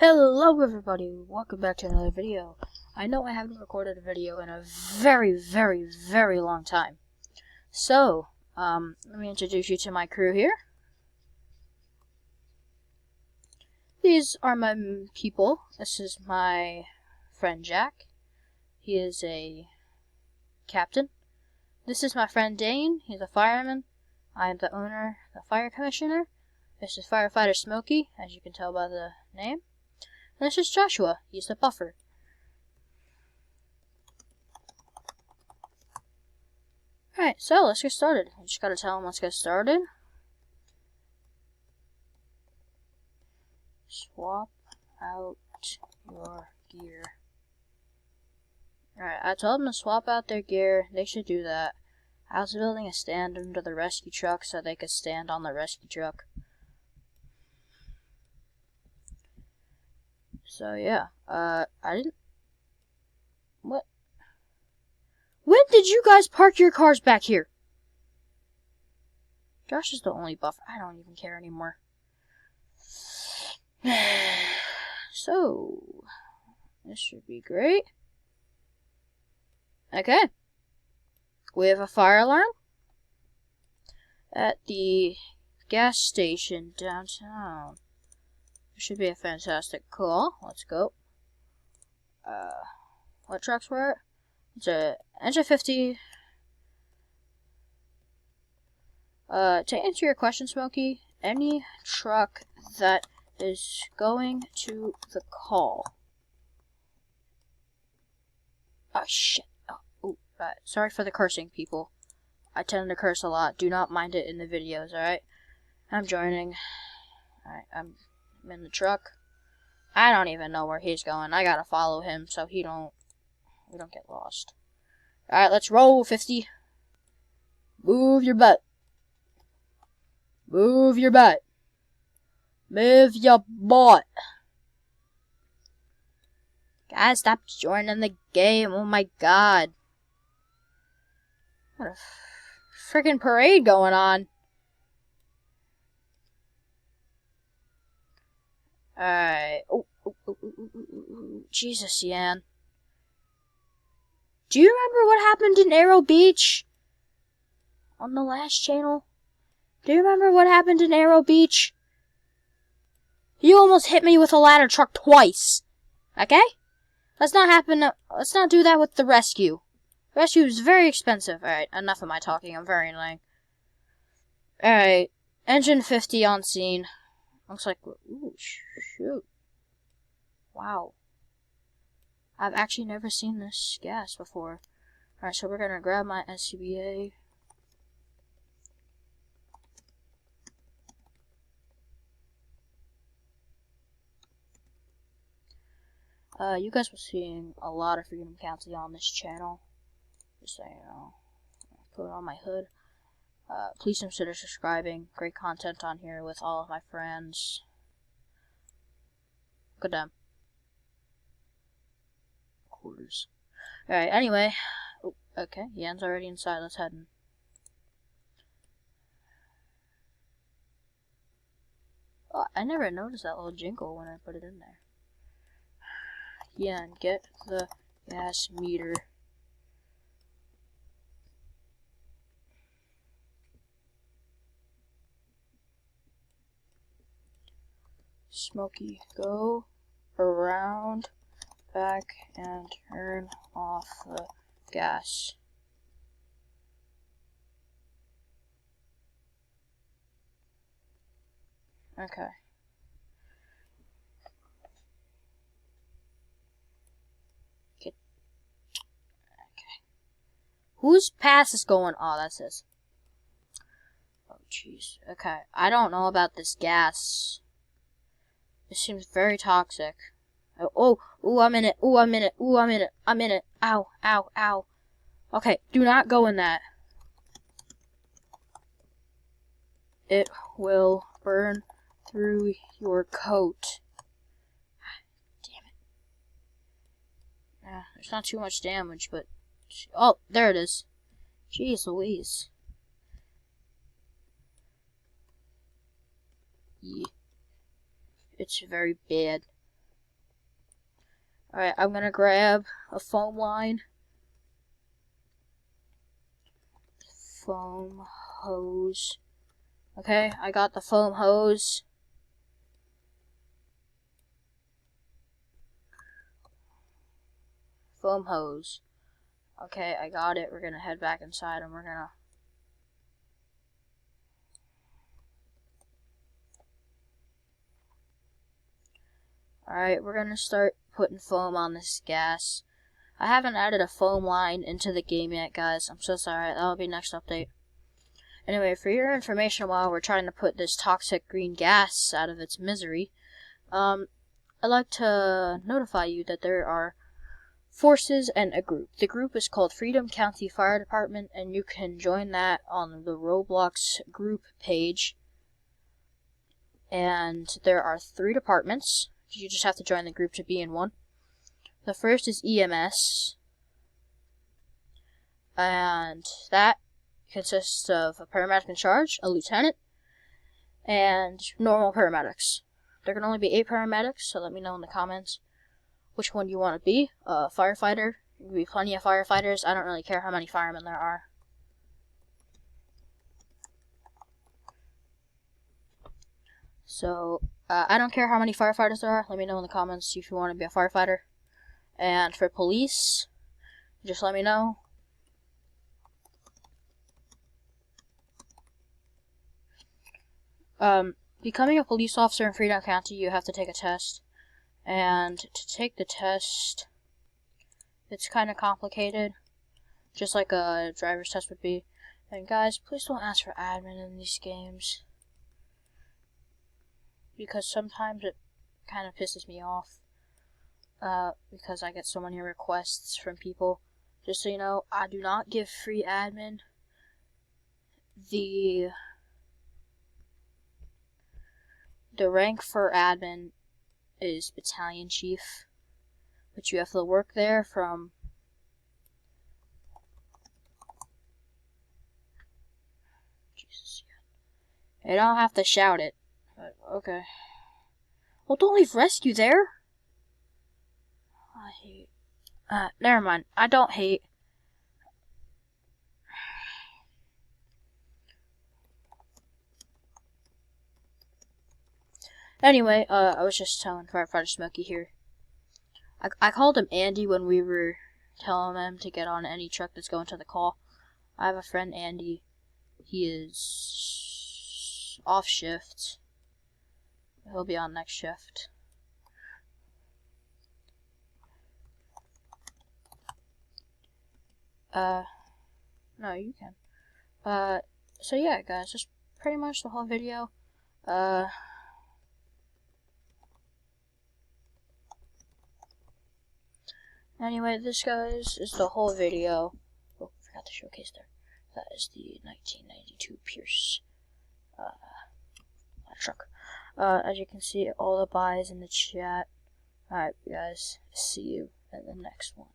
Hello everybody, welcome back to another video. I know I haven't recorded a video in a very long time. So, let me introduce you to my crew here. These are my people. This is my friend Jack. He is a captain. This is my friend Dane. He's a fireman. I am the owner, the fire commissioner. This is firefighter Smokey, as you can tell by the name. And this is Joshua. He's the buffer. Alright, so let's get started. I just gotta tell him let's get started. Swap out your gear. Alright, I told them to swap out their gear. They should do that. I was building a stand under the rescue truck so they could stand on the rescue truck. So yeah, I didn't... What? When did you guys park your cars back here? Josh is the only buffer. I don't even care anymore. So, this should be great. Okay. We have a fire alarm at the gas station downtown. Should be a fantastic call. Let's go. What trucks were it? It's a Engine 50. To answer your question, Smokey, any truck that is going to the call. Oh shit. Sorry for the cursing, people. I tend to curse a lot. Do not mind it in the videos, alright? I'm joining. Alright, I'm in the truck. I don't even know where he's going. I gotta follow him so we don't get lost. Alright, let's roll, 50. Move your butt. Move your butt. Move your butt. Guys, stop joining the game. Oh my god. What a freaking parade going on. Alright. Oh, Jesus, Yan. Do you remember what happened in Arrow Beach? On the last channel? Do you remember what happened in Arrow Beach? You almost hit me with a ladder truck twice. Okay? Let's not do that with the rescue. The rescue is very expensive. Alright, enough of my talking. I'm very annoying. Alright. Engine 50 on scene. Looks like... Ooh, shoot. Wow. I've actually never seen this gas before. Alright, so we're gonna grab my SCBA. You guys will be seeing a lot of Freedom County on this channel. Just so you know. Put it on my hood. Please consider subscribing. Great content on here with all of my friends. Good damn. Quarters. Alright, anyway. Oh, okay, Yan's already inside. Let's head in. Oh, I never noticed that little jingle when I put it in there. Yan, get the gas meter. Smokey, go around back and turn off the gas. Okay. Okay. Whose pass is going? Oh, that's his. Oh, jeez. Okay. I don't know about this gas. This seems very toxic. Oh, I'm in it. Ooh, I'm in it. Ooh, I'm in it. I'm in it. Ow, ow, ow. Okay, do not go in that. It will burn through your coat. Damn it. There's not too much damage, but... Oh, there it is. Jeez Louise. Yeah. It's very bad. Alright, I'm gonna grab a foam line. Foam hose. Okay, I got the foam hose. Foam hose. Okay, I got it. We're gonna head back inside and we're gonna... Alright, we're gonna start putting foam on this gas. I haven't added a foam line into the game yet, guys. I'm so sorry. That'll be next update. Anyway, for your information, while we're trying to put this toxic green gas out of its misery, I'd like to notify you that there are forces and a group. The group is called Freedom County Fire Department, and you can join that on the Roblox group page. And there are 3 departments. You just have to join the group to be in one. The first is EMS, and that consists of a paramedic in charge, a lieutenant, and normal paramedics. There can only be 8 paramedics, so let me know in the comments which one you want to be. Firefighter. There will be plenty of firefighters. I don't really care how many firemen there are. So, I don't care how many firefighters there are. Let me know in the comments if you want to be a firefighter. And for police, just let me know. Becoming a police officer in Freedom County, you have to take a test. And to take the test, it's kind of complicated, just like a driver's test would be. And guys, please don't ask for admin in these games, because sometimes it kind of pisses me off. Because I get so many requests from people. Just so you know, I do not give free admin. The rank for admin is battalion chief, but you have to work there from Jesus. I don't have to shout it, but okay. Well, don't leave rescue there. I hate. Never mind. I don't hate. Anyway, I was just telling Firefighter Smokey here. I called him Andy when we were telling him to get on any truck that's going to the call. I have a friend, Andy. He is off shift. He'll be on next shift. No, you can. So yeah, guys, that's pretty much the whole video. Anyway, this, guys, is the whole video. Oh, I forgot the showcase there. That is the 1992 Pierce, truck. As you can see, all the buys in the chat. Alright, guys, see you in the next one.